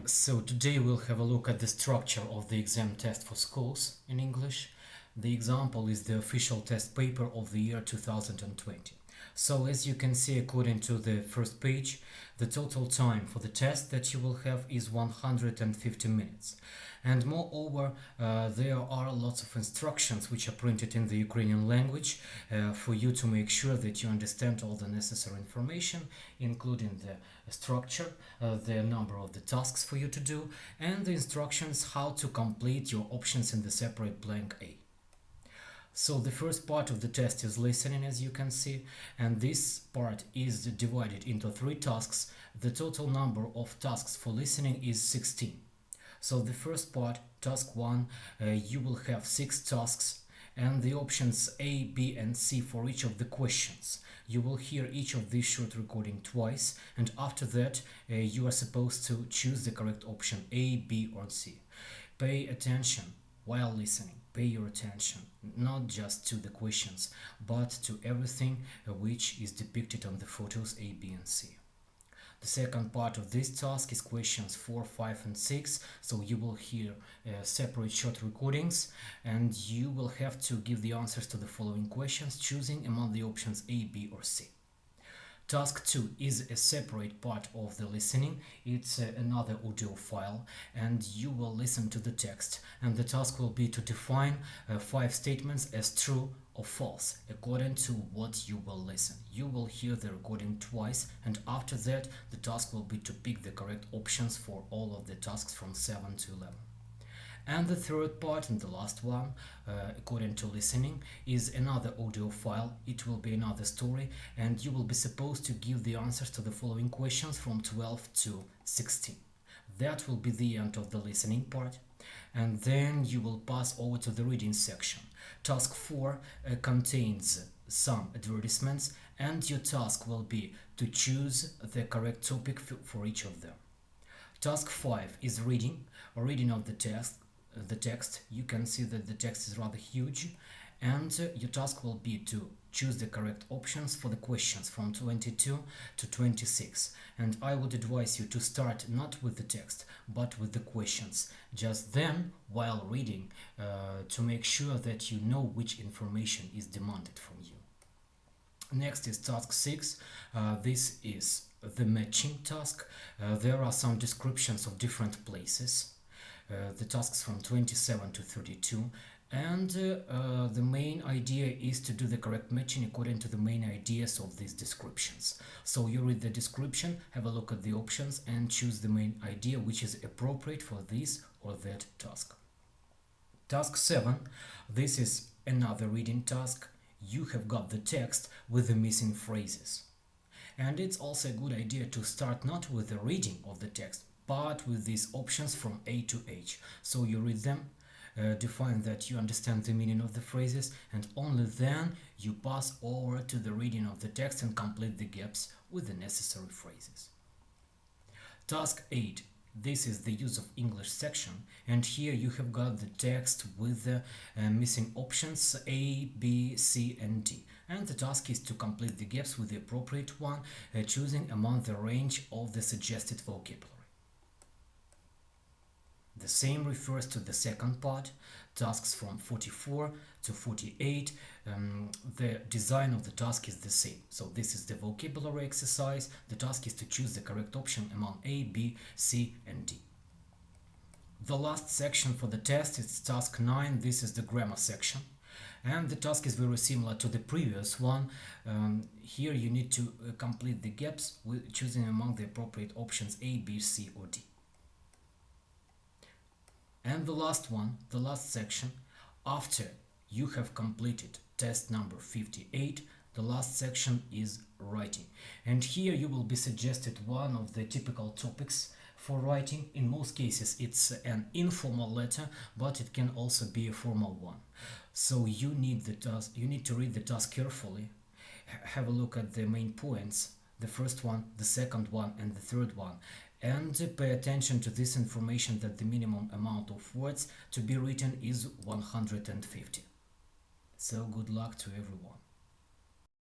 So today we'll have a look at the structure of the exam test for schools in English. The example is the official test paper of the year 2020. So as you can see, according to the first page, the total time for the test that you will have is 150 minutes. And moreover, there are lots of instructions which are printed in the Ukrainian language for you to make sure that you understand all the necessary information, including the structure, the number of the tasks for you to do, and the instructions how to complete your options in the separate blank A. So the first part of the test is listening, as you can see, and this part is divided into three tasks. The total number of tasks for listening is 16. So the first part, task 1, you will have 6 tasks and the options A, B and C for each of the questions. You will hear each of these short recording twice, and after that you are supposed to choose the correct option A, B or C. Pay attention while listening. Pay your attention not just to the questions, but to everything which is depicted on the photos A, B and C. The second part of this task is questions 4, 5 and 6, so you will hear separate short recordings and you will have to give the answers to the following questions, choosing among the options A, B or C. Task 2 is a separate part of the listening. It's another audio file and you will listen to the text, and the task will be to define 5 statements as true or false according to what you will listen. You will hear the recording twice, and after that the task will be to pick the correct options for all of the tasks from 7 to 11. And the third part and the last one, according to listening, is another audio file. It will be another story, and you will be supposed to give the answers to the following questions from 12 to 16. That will be the end of the listening part, and then you will pass over to the reading section. Task 4 contains some advertisements, and your task will be to choose the correct topic for each of them. Task 5 is reading of the text. You can see that the text is rather huge, and your task will be to choose the correct options for the questions from 22 to 26. And I would advise you to start not with the text but with the questions, just then while reading, to make sure that you know which information is demanded from you. Next is task 6. This is the matching task. There are some descriptions of different places. The tasks from 27 to 32, and the main idea is to do the correct matching according to the main ideas of these descriptions. So you read the description, have a look at the options and choose the main idea which is appropriate for this or that task. Task 7, this is another reading task. You have got the text with the missing phrases. And it's also a good idea to start not with the reading of the text, but with these options from A to H. So you read them, define that you understand the meaning of the phrases, and only then you pass over to the reading of the text and complete the gaps with the necessary phrases. Task 8. This is the use of English section, and here you have got the text with the missing options A, B, C and D. And the task is to complete the gaps with the appropriate one, choosing among the range of the suggested vocabulary. The same refers to the second part, tasks from 44 to 48. The design of the task is the same. So this is the vocabulary exercise. The task is to choose the correct option among A, B, C and D. The last section for the test is task 9. This is the grammar section. And the task is very similar to the previous one. Here you need to complete the gaps with choosing among the appropriate options A, B, C or D. And the last one, the last section, after you have completed test number 58, the last section is writing. And here you will be suggested one of the typical topics for writing. In most cases it's an informal letter, but it can also be a formal one. So you need to read the task carefully, have a look at the main points, the first one, the second one and the third one, and pay attention to this information that the minimum amount of words to be written is 150. So good luck to everyone.